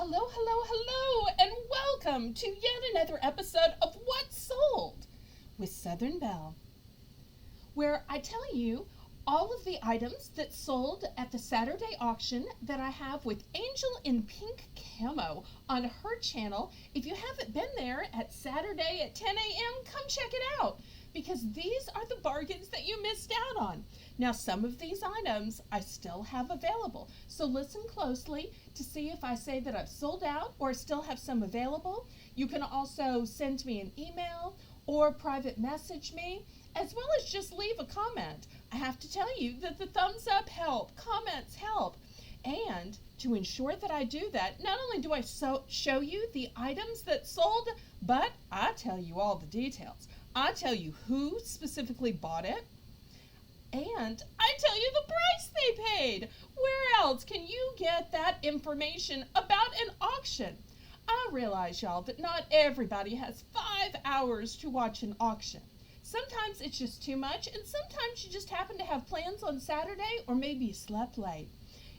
Hello, hello, hello, and welcome to yet another episode of What Sold with Southern Belle, where I tell you all of the items that sold at the Saturday auction that I have with Angel in Pink Camo on her channel. If you haven't been there at Saturday at 10 a.m., come check it out because these are the bargains that you missed out on. Now, some of these items I still have available, so listen closely to see if I say that I've sold out or still have some available. You can also send me an email or private message me, as well as just leave a comment. I have to tell you that the thumbs up help, comments help. And to ensure that I do that, not only do I show you the items that sold, but I tell you all the details. I tell you who specifically bought it, and I tell you the price they paid. Where else can you get that information about an auction? I realize, y'all, that not everybody has 5 hours to watch an auction. Sometimes it's just too much, and sometimes you just happen to have plans on Saturday, or maybe you slept late.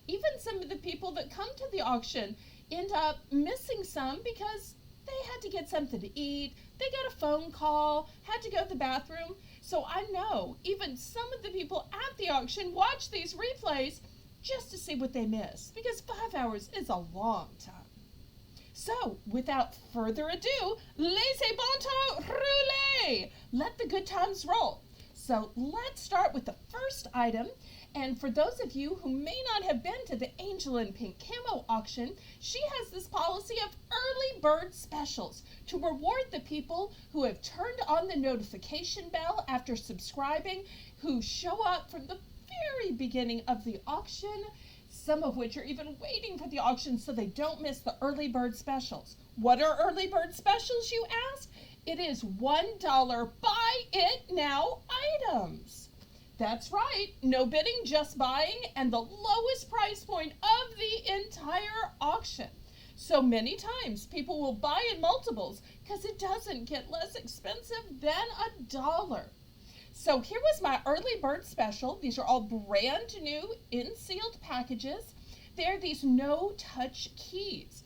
Even some of the people that come to the auction end up missing some because they had to get something to eat, they got a phone call, had to go to the bathroom. So I know even some of the people at the auction watch these replays just to see what they missed, because 5 hours is a long time. So, without further ado, laissez bon temps rouler! Let the good times roll. So, let's start with the first item. And for those of you who may not have been to the Angel in Pink Camo auction, she has this policy of early bird specials to reward the people who have turned on the notification bell after subscribing, who show up from the very beginning of the auction, some of which are even waiting for the auction so they don't miss the early bird specials. What are early bird specials, you ask? It is $1 buy it now items. That's right, no bidding, just buying, and the lowest price point of the entire auction. So many times people will buy in multiples because it doesn't get less expensive than $1. So here was my early bird special. These are all brand new in sealed packages. They're these no-touch keys.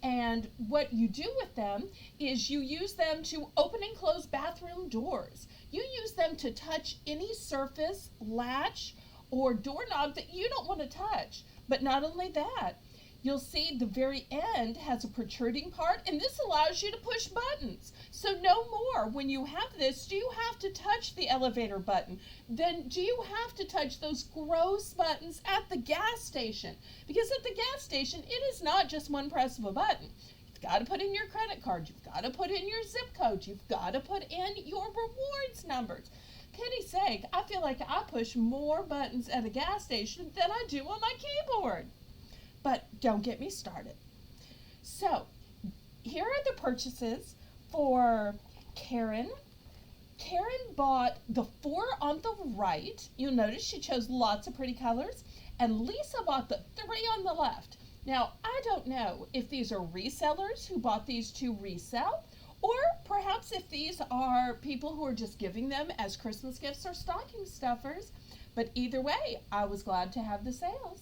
And what you do with them is you use them to open and close bathroom doors. You use them to touch any surface, latch, or doorknob that you don't want to touch. But not only that, you'll see the very end has a protruding part, and this allows you to push buttons. So no more, when you have this, do you have to touch the elevator button? Then do you have to touch those gross buttons at the gas station? Because at the gas station, it is not just one press of a button. You've got to put in your credit card. You've got to put in your zip code. You've got to put in your rewards numbers. Pity's sake, I feel like I push more buttons at a gas station than I do on my keyboard. But don't get me started. So, here are the purchases for Karen. Karen bought the 4 on the right. You'll notice she chose lots of pretty colors. And Lisa bought the 3 on the left. Now, I don't know if these are resellers who bought these to resell, or perhaps if these are people who are just giving them as Christmas gifts or stocking stuffers. But either way, I was glad to have the sales.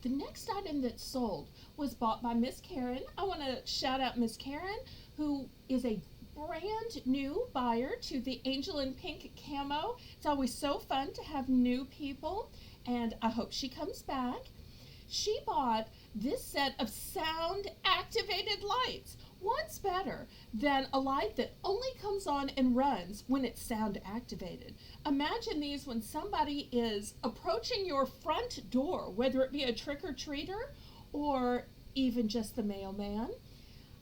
The next item that sold was bought by Miss Karen. I want to shout out Miss Karen, who is a brand new buyer to the Angel in Pink Camo. It's always so fun to have new people, and I hope she comes back. She bought this set of sound activated lights. What's better than a light that only comes on and runs when it's sound activated? Imagine these when somebody is approaching your front door, whether it be a trick-or-treater or even just the mailman.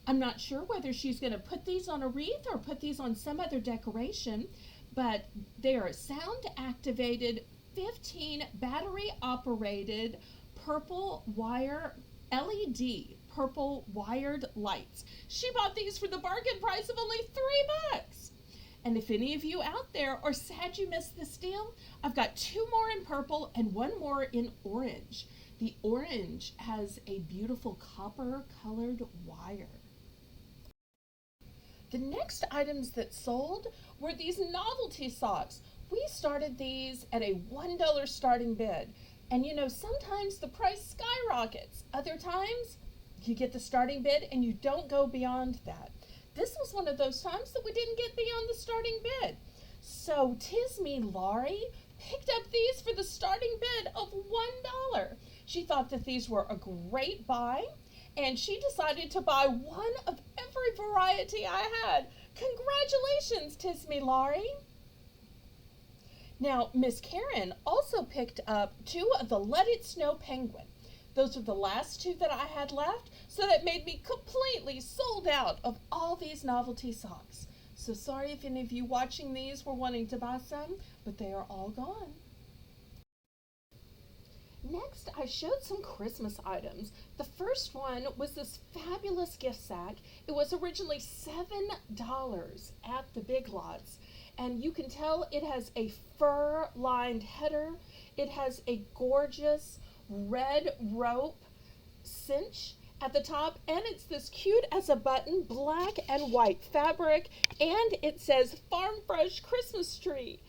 I'm not sure whether she's going to put these on a wreath or put these on some other decoration, but they are sound activated, 15 battery operated purple wire LED purple wired lights. She bought these for the bargain price of only $3. And if any of you out there are sad you missed this deal, I've got 2 more in purple and 1 more in orange. The orange has a beautiful copper colored wire. The next items that sold were these novelty socks. We started these at a $1 starting bid. And you know, sometimes the price skyrockets. Other times, you get the starting bid and you don't go beyond that. This was one of those times that we didn't get beyond the starting bid. So Tisme Laurie picked up these for the starting bid of $1. She thought that these were a great buy, and she decided to buy one of every variety I had. Congratulations, Tisme Laurie. Now, Miss Karen also picked up 2 of the Let It Snow Penguin. Those are the last 2 that I had left, so that made me completely sold out of all these novelty socks. So sorry if any of you watching these were wanting to buy some, but they are all gone. Next, I showed some Christmas items. The first one was this fabulous gift sack. It was originally $7 at the Big Lots. And you can tell it has a fur-lined header. It has a gorgeous red rope cinch at the top, and it's this cute as a button black and white fabric, and it says Farm Fresh Christmas Tree.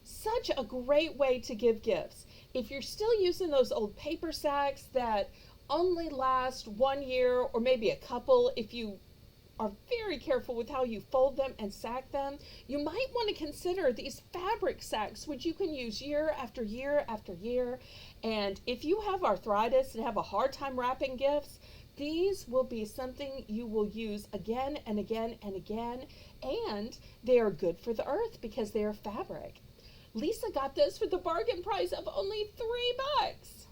Such a great way to give gifts. If you're still using those old paper sacks that only last 1 year or maybe a couple, if you are very careful with how you fold them and sack them, you might want to consider these fabric sacks, which you can use year after year after year. And if you have arthritis and have a hard time wrapping gifts, these will be something you will use again and again and again. And they are good for the earth because they are fabric. Lisa got this for the bargain price of only $3.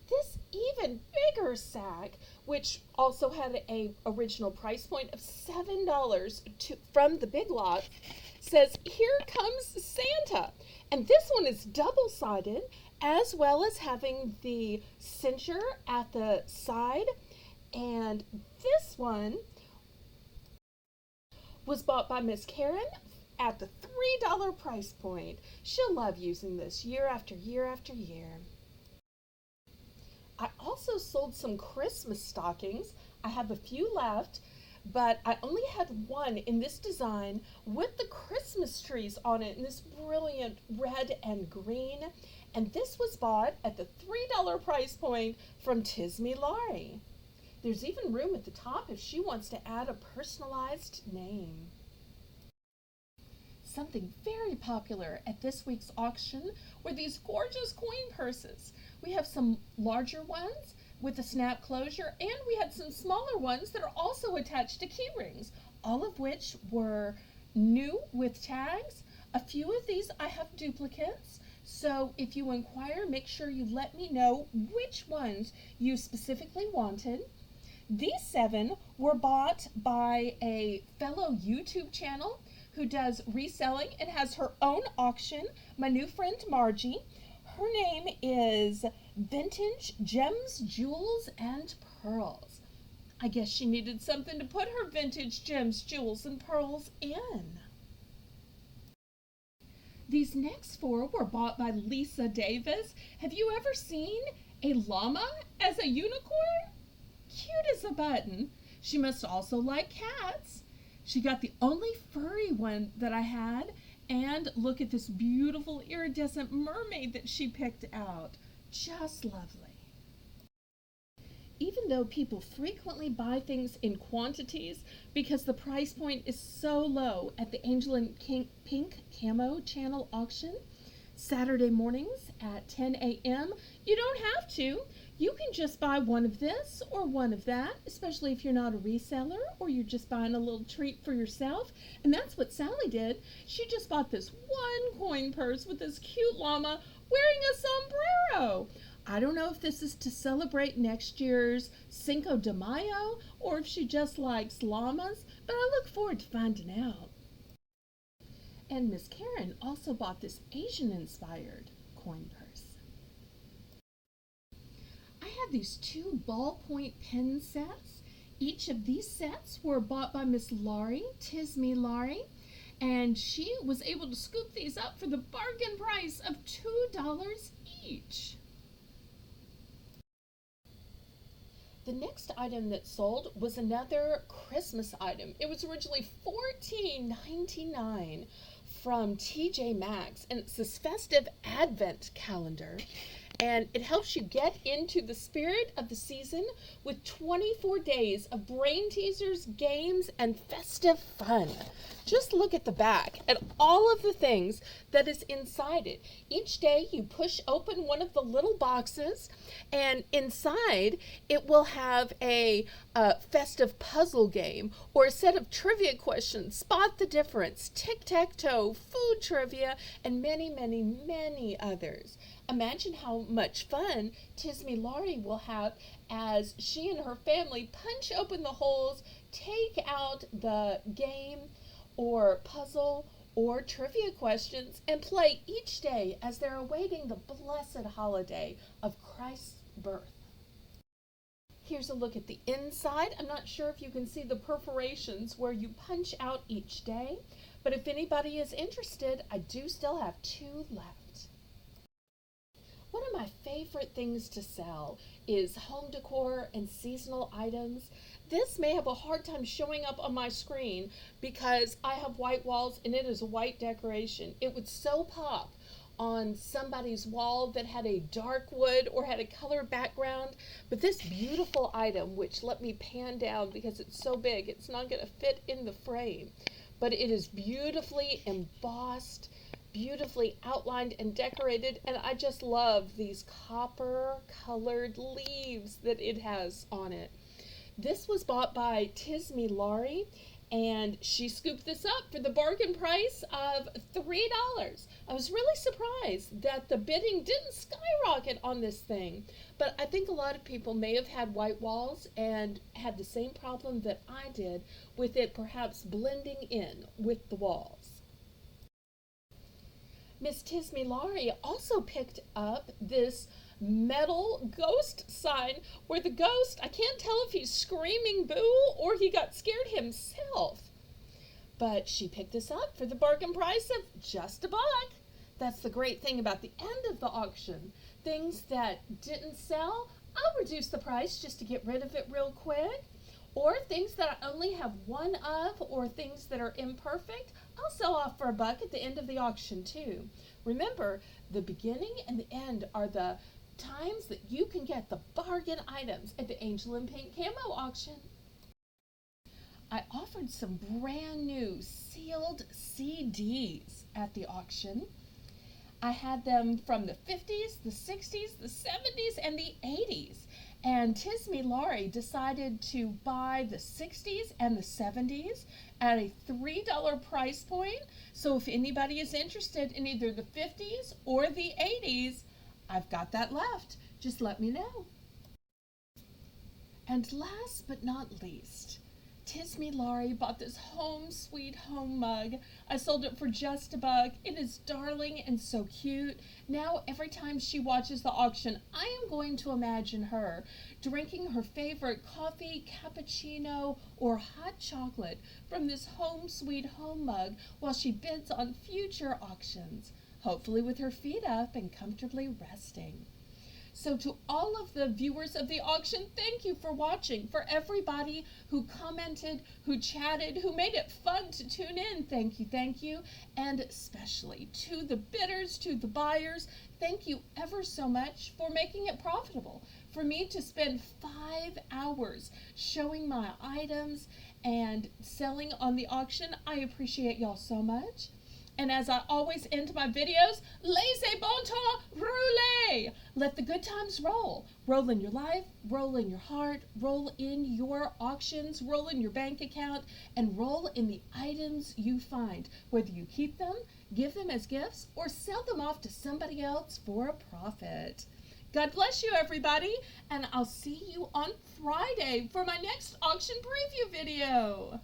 This even bigger sack, which also had a original price point of $7 from the Big Lot, says, "Here comes Santa." And this one is double-sided, as well as having the cincher at the side. And this one was bought by Miss Karen at the $3 price point. She'll love using this year after year after year. I also sold some Christmas stockings. I have a few left, but I only had one in this design with the Christmas trees on it in this brilliant red and green. And this was bought at the $3 price point from Tisme Laurie. There's even room at the top if she wants to add a personalized name. Something very popular at this week's auction were these gorgeous coin purses. We have some larger ones with a snap closure, and we had some smaller ones that are also attached to key rings, all of which were new with tags. A few of these I have duplicates, so if you inquire, make sure you let me know which ones you specifically wanted. These 7 were bought by a fellow YouTube channel who does reselling and has her own auction, my new friend Margie. Her name is Vintage Gems, Jewels, and Pearls. I guess she needed something to put her vintage gems, jewels, and pearls in. These next 4 were bought by Lisa Davis. Have you ever seen a llama as a unicorn? Cute as a button. She must also like cats. She got the only furry one that I had, and look at this beautiful iridescent mermaid that she picked out. Just lovely. Even though people frequently buy things in quantities because the price point is so low at the Angel and Pink Camo channel auction, Saturday mornings at 10 a.m., you don't have to. You can just buy one of this or one of that, especially if you're not a reseller or you're just buying a little treat for yourself. And that's what Sally did. She just bought this one coin purse with this cute llama wearing a sombrero. I don't know if this is to celebrate next year's Cinco de Mayo or if she just likes llamas, but I look forward to finding out. And Miss Karen also bought this Asian-inspired coin purse. I have these 2 ballpoint pen sets. Each of these sets were bought by Miss Laurie, Tisme Laurie, and she was able to scoop these up for the bargain price of $2 each. The next item that sold was another Christmas item. It was originally $14.99. from TJ Maxx, and it's this festive advent calendar. And it helps you get into the spirit of the season with 24 days of brain teasers, games, and festive fun. Just look at the back at all of the things that is inside it. Each day you push open one of the little boxes, and inside it will have a festive puzzle game or a set of trivia questions, spot the difference, tic-tac-toe, food trivia, and many, many, many others. Imagine how much fun Tismy Laurie will have as she and her family punch open the holes, take out the game or puzzle or trivia questions, and play each day as they're awaiting the blessed holiday of Christ's birth. Here's a look at the inside. I'm not sure if you can see the perforations where you punch out each day, but if anybody is interested, I do still have 2 left. One of my favorite things to sell is home decor and seasonal items. This may have a hard time showing up on my screen because I have white walls and it is a white decoration. It would so pop on somebody's wall that had a dark wood or had a color background. But this beautiful item, which let me pan down because it's so big, it's not going to fit in the frame, but it is beautifully embossed, beautifully outlined and decorated, and I just love these copper colored leaves that it has on it. This was bought by Tismy Laurie, and she scooped this up for the bargain price of $3. I was really surprised that the bidding didn't skyrocket on this thing, but I think a lot of people may have had white walls and had the same problem that I did with it perhaps blending in with the walls. Miss Tismy Laurie also picked up this metal ghost sign where the ghost, I can't tell if he's screaming boo or he got scared himself. But she picked this up for the bargain price of just $1. That's the great thing about the end of the auction. Things that didn't sell, I'll reduce the price just to get rid of it real quick. Or things that I only have one of, or things that are imperfect, I'll sell off for $1 at the end of the auction too. Remember, the beginning and the end are the times that you can get the bargain items at the Angel in Pink Camo auction. I offered some brand new sealed CDs at the auction. I had them from the 50s, the 60s, the 70s, and the 80s. And Tismy Laurie decided to buy the 60s and the 70s at a $3 price point. So if anybody is interested in either the 50s or the 80s, I've got that left. Just let me know. And last but not least, Tismy Laurie bought this Home Sweet Home mug. I sold it for just $1. It is darling and so cute. Now every time she watches the auction, I am going to imagine her drinking her favorite coffee, cappuccino, or hot chocolate from this Home Sweet Home mug while she bids on future auctions, hopefully with her feet up and comfortably resting. So to all of the viewers of the auction, thank you for watching. For everybody who commented, who chatted, who made it fun to tune in, thank you, thank you. And especially to the bidders, to the buyers, thank you ever so much for making it profitable. For me to spend 5 hours showing my items and selling on the auction, I appreciate y'all so much. And as I always end my videos, laissez bon temps rouler. Let the good times roll. Roll in your life, roll in your heart, roll in your auctions, roll in your bank account, and roll in the items you find, whether you keep them, give them as gifts, or sell them off to somebody else for a profit. God bless you, everybody, and I'll see you on Friday for my next auction preview video.